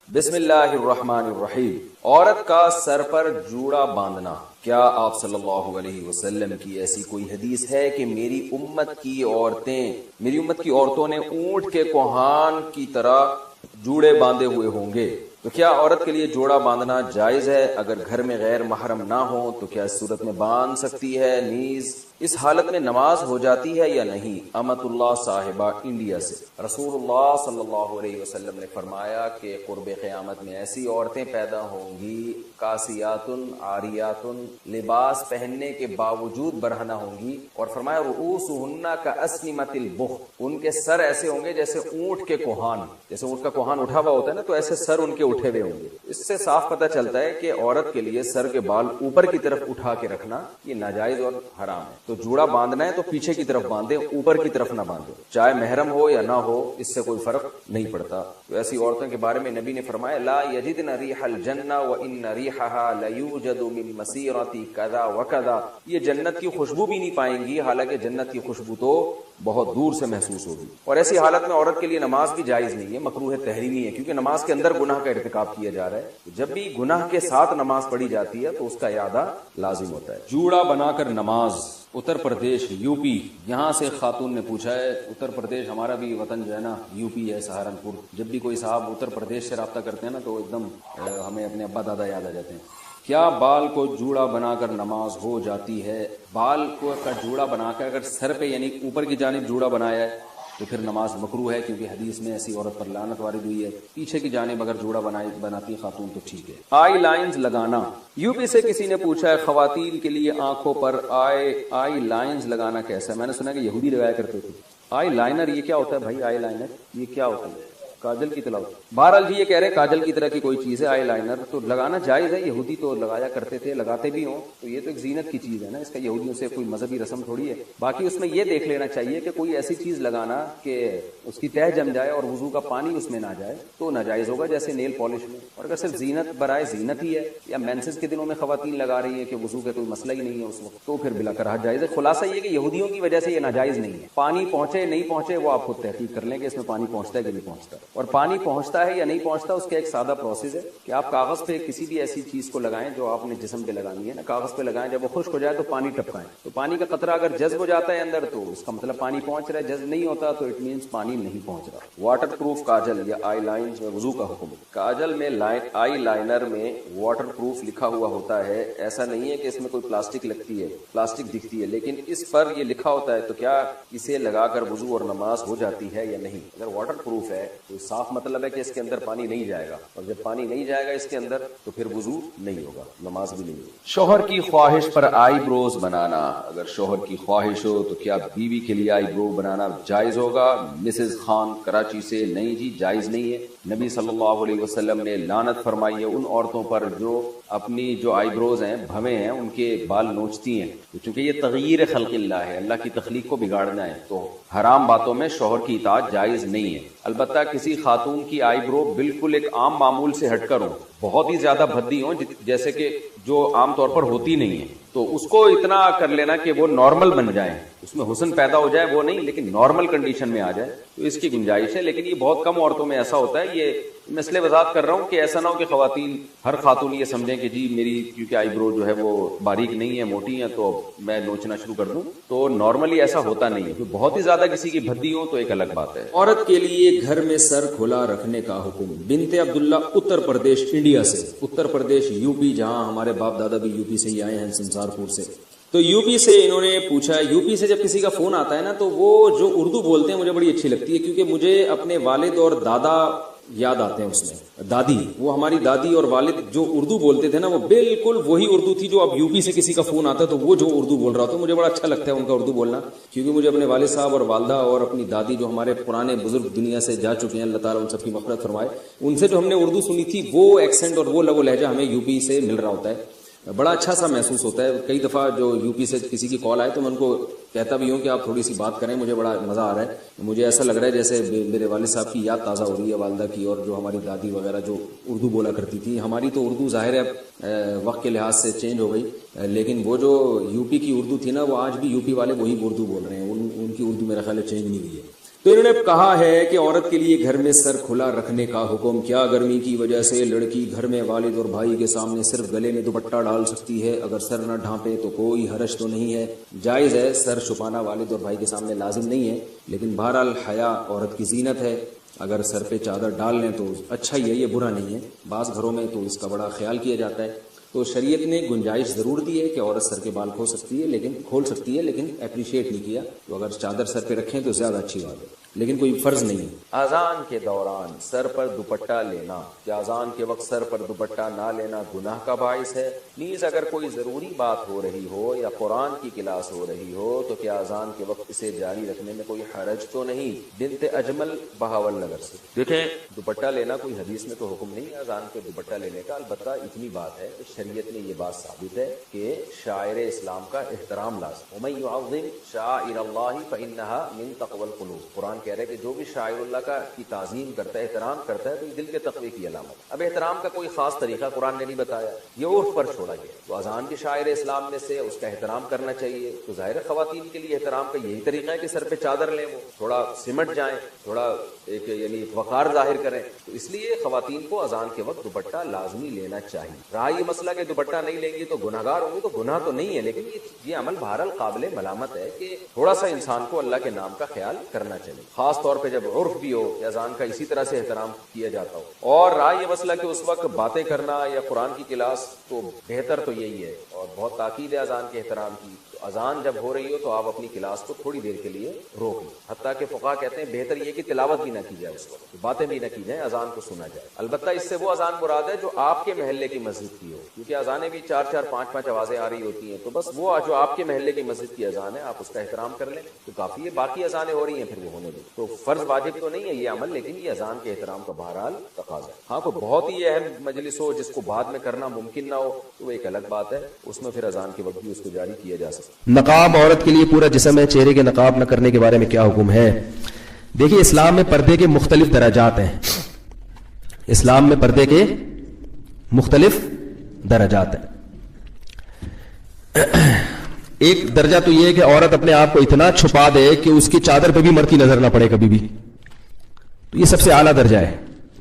بسم اللہ الرحمن الرحیم۔ عورت کا سر پر جوڑا باندھنا، کیا آپ صلی اللہ علیہ وسلم کی ایسی کوئی حدیث ہے کہ میری امت کی عورتوں نے اونٹ کے کوہان کی طرح جوڑے باندھے ہوئے ہوں گے؟ تو کیا عورت کے لیے جوڑا باندھنا جائز ہے؟ اگر گھر میں غیر محرم نہ ہو تو کیا اس صورت میں باندھ سکتی ہے؟ نیز اس حالت میں نماز ہو جاتی ہے یا نہیں؟ امت اللہ صاحبہ انڈیا سے۔ رسول اللہ صلی اللہ علیہ وسلم نے فرمایا کہ قرب قیامت میں ایسی عورتیں پیدا ہوں گی کاسیات عاریات، لباس پہننے کے باوجود برہنہ ہوں گی، اور فرمایا رؤوسہن کاسنمۃ البخت، ان کے سر ایسے ہوں گے جیسے اونٹ کے کوہان، جیسے اونٹ کا کوہان اٹھا ہوا ہوتا ہے نا، تو ایسے سر ان کے اٹھے ہوئے ہوں گے۔ اس سے صاف پتہ چلتا ہے کہ عورت کے لیے سر کے بال اوپر کی طرف اٹھا کے رکھنا یہ ناجائز اور حرام ہے۔ تو جوڑا باندھنا ہے تو پیچھے کی طرف باندھے، اوپر کی طرف نہ باندھے، چاہے محرم ہو یا نہ ہو، اس سے کوئی فرق نہیں پڑتا۔ تو ایسی عورتوں کے بارے میں نبی نے فرمایا لا یجدن ریح الجنہ وان ریحها لیوجد من مسیرۃ کذا وکذا، یہ جنت کی خوشبو بھی نہیں پائیں گی، حالانکہ جنت کی خوشبو تو بہت دور سے محسوس ہوگی۔ اور ایسی حالت میں عورت کے لیے نماز بھی جائز نہیں ہے، مکروہ تحریمی ہے، کیونکہ نماز کے اندر گناہ کا ارتکاب کیا جا رہا ہے۔ جب بھی گناہ کے ساتھ نماز پڑھی جاتی ہے تو اس کا اعادہ لازم ہوتا ہے۔ جوڑا بنا کر نماز، اتر پردیش یو پی، یہاں سے خاتون نے پوچھا ہے، اتر پردیش ہمارا بھی وطن جو ہے نا یو پی ہے، سہارنپور۔ جب بھی کوئی صاحب اتر پردیش سے رابطہ کرتے ہیں نا تو ایک دم ہمیں اپنے ابا دادا یاد آ جاتے ہیں۔ کیا بال کو جوڑا بنا کر نماز ہو جاتی ہے؟ بال کو کا جوڑا بنا کر اگر سر پہ یعنی اوپر کی جانب جوڑا بنایا ہے تو پھر نماز مکروہ ہے، کیونکہ حدیث میں ایسی عورت پر لعنت وارد ہوئی ہے۔ پیچھے کی جانب اگر جوڑا بناتی خاتون تو ٹھیک ہے۔ آئی لائنز لگانا، یو پی سے کسی نے پوچھا ہے خواتین کے لیے آنکھوں پر آئی لائنز لگانا کیسا ہے؟ میں نے سنا کہ یہودی لگایا کرتے تھے۔ آئی لائنر یہ کیا ہوتا ہے بھائی؟ آئی لائنر یہ کیا ہوتا ہے؟ کاجل کی طرح؟ بہرحال جی یہ کہہ رہے کاجل کی طرح کی کوئی چیز ہے آئی لائنر، تو لگانا جائز ہے، یہودی تو لگایا کرتے تھے، لگاتے بھی ہوں، تو یہ تو ایک زینت کی چیز ہے نا، اس کا یہودیوں سے کوئی مذہبی رسم تھوڑی ہے۔ باقی اس میں یہ دیکھ لینا چاہیے کہ کوئی ایسی چیز لگانا کہ اس کی تہ جم جائے اور وضو کا پانی اس میں نہ جائے تو ناجائز ہوگا، جیسے نیل پالش میں۔ اور اگر صرف زینت برائے زینت ہی ہے، یا مینسز کے دنوں میں خواتین لگا رہی ہے کہ وضو کا کوئی مسئلہ ہی نہیں ہے اس وقت، تو پھر بلا کراہت جائز ہے۔ خلاصہ یہ کہ یہودیوں کی وجہ سے یہ ناجائز نہیں ہے۔ پانی پہنچے نہیں پہنچے وہ آپ خود تحقیق کر لیں کہ اس میں پانی پہنچتا ہے کہ نہیں پہنچتا، اور پانی پہنچتا ہے یا نہیں پہنچتا اس کا ایک سادہ پروسیس ہے کہ آپ کاغذ پہ کسی بھی ایسی چیز کو لگائیں جو آپ نے جسم پہ لگانی ہے نا، کاغذ پہ لگائیں، جب وہ خشک ہو جائے تو پانی ٹپکائیں، تو پانی کا قطرہ اگر جذب ہو جاتا ہے اندر تو اس کا مطلب پانی پہنچ رہا ہے، جذب نہیں ہوتا تو اٹ مینس پانی نہیں پہنچ رہا۔ واٹر پروف کاجل یا آئی لائنز میں وضو کا حکم، کاجل میں آئی لائنر میں واٹر پروف لکھا ہوا ہوتا ہے، ایسا نہیں ہے کہ اس میں کوئی پلاسٹک لگتی ہے، پلاسٹک دکھتی ہے، لیکن اس پر یہ لکھا ہوتا ہے، تو کیا اسے لگا کر وضو اور نماز ہو جاتی ہے یا نہیں؟ اگر واٹر پروف ہے تو صاف مطلب ہے کہ اس کے اندر پانی نہیں جائے گا، اور جب پانی نہیں جائے گا اس کے اندر تو پھر وضو نہیں ہوگا، نماز بھی نہیں ہوگی۔ شوہر کی خواہش پر آئی بروز بنانا، اگر شوہر کی خواہش ہو تو کیا بیوی کے لیے آئی برو بنانا جائز ہوگا؟ مسز خان کراچی سے، نہیں جی جائز نہیں ہے۔ نبی صلی اللہ علیہ وسلم نے لعنت فرمائی ہے ان عورتوں پر جو اپنی جو آئی بروز ہیں، بھویں ہیں، ان کے بال نوچتی ہیں، چونکہ یہ تغییر خلق اللہ ہے، اللہ کی تخلیق کو بگاڑنا ہے، تو حرام باتوں میں شوہر کی اطاعت جائز نہیں ہے۔ البتہ کسی خاتون کی آئی برو بالکل ایک عام معمول سے ہٹ کر ہو، بہت ہی زیادہ بھدی ہوں جیسے کہ جو عام طور پر ہوتی نہیں ہے، تو اس کو اتنا کر لینا کہ وہ نارمل بن جائیں، اس میں حسن پیدا ہو جائے وہ نہیں، لیکن نارمل کنڈیشن میں آ جائے تو اس کی گنجائش ہے، لیکن یہ بہت کم عورتوں میں ایسا ہوتا ہے۔ یہ میں اس لیے وضاحت کر رہا ہوں کہ ایسا نہ ہو کہ خواتین، ہر خاتون یہ سمجھیں کہ جی میری کیونکہ آئی برو جو ہے وہ باریک نہیں ہے، موٹی ہے، تو میں نوچنا شروع کر دوں، تو نارملی ایسا ہوتا نہیں ہے۔ جو بہت ہی زیادہ کسی کی بھدی ہو تو ایک الگ بات ہے۔ عورت کے لیے گھر میں سر کھلا رکھنے کا حکم، بنت عبداللہ اتر پردیش انڈیا سے، اتر پردیش یو پی، جہاں ہمارے باپ دادا بھی یو پی سے ہی آئے ہیں، سمسار پور سے۔ تو یو پی سے انہوں نے پوچھا ہے، یو پی سے جب کسی کا فون آتا ہے نا تو وہ جو اردو بولتے ہیں مجھے بڑی اچھی لگتی ہے، کیونکہ مجھے اپنے والد اور دادا یاد آتے ہیں اس میں، دادی، وہ ہماری دادی اور والد جو اردو بولتے تھے نا وہ بالکل وہی اردو تھی جو اب یو پی سے کسی کا فون آتا ہے تو وہ جو اردو بول رہا ہوتا ہے، مجھے بڑا اچھا لگتا ہے ان کا اردو بولنا، کیونکہ مجھے اپنے والد صاحب اور والدہ اور اپنی دادی جو ہمارے پرانے بزرگ دنیا سے جا چکے ہیں، اللہ تعالیٰ ان سب کی مغفرت فرمائے، ان سے جو ہم نے اردو سنی تھی وہ ایکسنٹ اور وہ لب و لہجہ ہمیں یو پی سے مل رہا ہوتا ہے، بڑا اچھا سا محسوس ہوتا ہے۔ کئی دفعہ جو یو پی سے کسی کی کال آئے تو میں ان کو کہتا بھی ہوں کہ آپ تھوڑی سی بات کریں، مجھے بڑا مزہ آ رہا ہے، مجھے ایسا لگ رہا ہے جیسے میرے والد صاحب کی یاد تازہ ہو رہی ہے، والدہ کی، اور جو ہماری دادی وغیرہ جو اردو بولا کرتی تھی۔ ہماری تو اردو ظاہر ہے وقت کے لحاظ سے چینج ہو گئی، لیکن وہ جو یو پی کی اردو تھی نا وہ آج بھی یو پی والے وہی اردو بول رہے ہیں، ان کی اردو میرا خیال ہے چینج نہیں ہوئی ہے۔ تو انہوں نے کہا ہے کہ عورت کے لیے گھر میں سر کھلا رکھنے کا حکم کیا؟ گرمی کی وجہ سے لڑکی گھر میں والد اور بھائی کے سامنے صرف گلے میں دوپٹہ ڈال سکتی ہے، اگر سر نہ ڈھانپے تو کوئی حرج تو نہیں ہے؟ جائز ہے، سر چھپانا والد اور بھائی کے سامنے لازم نہیں ہے، لیکن بہرحال حیا عورت کی زینت ہے، اگر سر پہ چادر ڈال لیں تو اچھا ہی ہے، یہ برا نہیں ہے۔ بعض گھروں میں تو اس کا بڑا خیال کیا جاتا ہے، تو شریعت نے گنجائش ضرور دی ہے کہ عورت سر کے بال کھول سکتی ہے لیکن اپریشیٹ نہیں کیا، تو اگر چادر سر پہ رکھیں تو زیادہ اچھی بات ہے، لیکن کوئی فرض نہیں ہے۔ اذان کے دوران سر پر دوپٹہ لینا، کیا اذان کے وقت سر پر دوپٹہ نہ لینا گناہ کا باعث ہے؟ نیز اگر کوئی ضروری بات ہو رہی ہو یا قرآن کی کلاس ہو رہی ہو تو کیا اذان کے وقت اسے جاری رکھنے میں کوئی حرج تو نہیں؟ بنت اجمل بہاول نگر سے۔ دیکھیں، دوپٹہ لینا کوئی حدیث میں تو حکم نہیں ہے اذان کے دوپٹہ لینے کا، البتہ اتنی بات ہے کہ شریعت میں یہ بات ثابت ہے کہ شاعر اسلام کا احترام لازم۔ وَمَن يُعَظِّمْ شَعَائِرَ اللَّهِ فَإِنَّهَا مِن تَقْوَى الْقُلُوبِ، قرآن کہہ رہے کہ جو بھی شاعر اللہ کی تعظیم کرتا ہے، احترام کرتا ہے، تو یہ دل کے تقوی کی علامت۔ اب احترام کا کوئی خاص طریقہ قرآن نے نہیں بتایا، یہ عرف پر چھوڑا گیا۔ تو اذان کے شاعر اسلام میں سے اس کا احترام کرنا چاہیے، تو ظاہر خواتین کے لیے احترام کا یہی طریقہ ہے کہ سر پہ چادر لیں، وہ تھوڑا سمٹ جائیں، تھوڑا ایک یعنی وقار ظاہر کریں، تو اس لیے خواتین کو اذان کے وقت دوپٹہ لازمی لینا چاہیے۔ رہا یہ مسئلہ کہ دوپٹہ نہیں لیں گی تو گناہگار ہوں گی، تو گناہ تو نہیں ہے، لیکن یہ عمل بہرحال قابل ملامت ہے کہ تھوڑا سا انسان کو اللہ کے نام کا خیال کرنا چاہیے، خاص طور پہ جب عرف بھی ہو کہ اذان کا اسی طرح سے احترام کیا جاتا ہو۔ اور رہا یہ مسئلہ کہ اس وقت باتیں کرنا یا قرآن کی کلاس، تو بہتر تو یہی ہے، اور بہت تاکید ہے اذان کے احترام کی۔ اذان جب ہو رہی ہو تو آپ اپنی کلاس کو تھوڑی دیر کے لیے روک لیں، حتیٰ کہ فقہا کہتے ہیں بہتر یہ کہ تلاوت بھی نہ کی جائے، اس وقت باتیں بھی نہ کی جائیں، اذان کو سنا جائے۔ البتہ اس سے وہ اذان مراد ہے جو آپ کے محلے کی مسجد کی ہو، کیونکہ اذانیں بھی 4-4 5-5 آوازیں آ رہی ہوتی ہیں، تو بس وہ جو آپ کے محلے کی مسجد کی اذان ہے آپ اس کا احترام کر لیں تو کافی ہے۔ باقی اذانیں ہو رہی ہیں پھر وہ ہونے دیں، تو فرض واجب تو نہیں ہے یہ عمل، لیکن یہ اذان کے احترام کا بہرحال تقاضا ہے۔ ہاں، کوئی بہت ہی اہم مجلس ہو جس کو بعد میں کرنا ممکن نہ ہو تو وہ ایک الگ بات ہے، اس میں پھر اذان کے وقت بھی اس کو جاری کیا جا سکتا ہے۔ نقاب عورت کے لیے پورا جسم ہے، چہرے کے نقاب نہ کرنے کے بارے میں کیا حکم ہے؟ دیکھیے، اسلام میں پردے کے مختلف درجات ہیں، اسلام میں پردے کے مختلف درجات ہیں۔ ایک درجہ تو یہ ہے کہ عورت اپنے آپ کو اتنا چھپا دے کہ اس کی چادر پہ بھی مرد کی نظر نہ پڑے کبھی بھی، تو یہ سب سے اعلیٰ درجہ ہے۔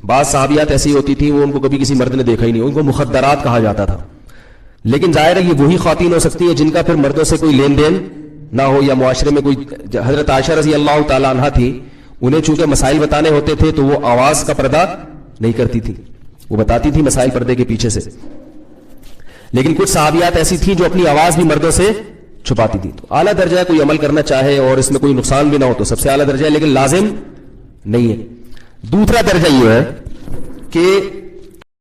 بعض صحابیات ایسی ہوتی تھیں وہ ان کو کبھی کسی مرد نے دیکھا ہی نہیں، ان کو مخدرات کہا جاتا تھا، لیکن ظاہر ہے یہ وہی خواتین ہو سکتی ہیں جن کا پھر مردوں سے کوئی لین دین نہ ہو یا معاشرے میں کوئی۔ حضرت عائشہ رضی اللہ تعالی عنہا تھی، انہیں چونکہ مسائل بتانے ہوتے تھے تو وہ آواز کا پردہ نہیں کرتی تھی، وہ بتاتی تھی مسائل پردے کے پیچھے سے، لیکن کچھ صحابیات ایسی تھیں جو اپنی آواز بھی مردوں سے چھپاتی تھی۔ تو اعلیٰ درجہ ہے، کوئی عمل کرنا چاہے اور اس میں کوئی نقصان بھی نہ ہو تو سب سے اعلیٰ درجہ ہے، لیکن لازم نہیں ہے۔ دوسرا درجہ یہ ہے کہ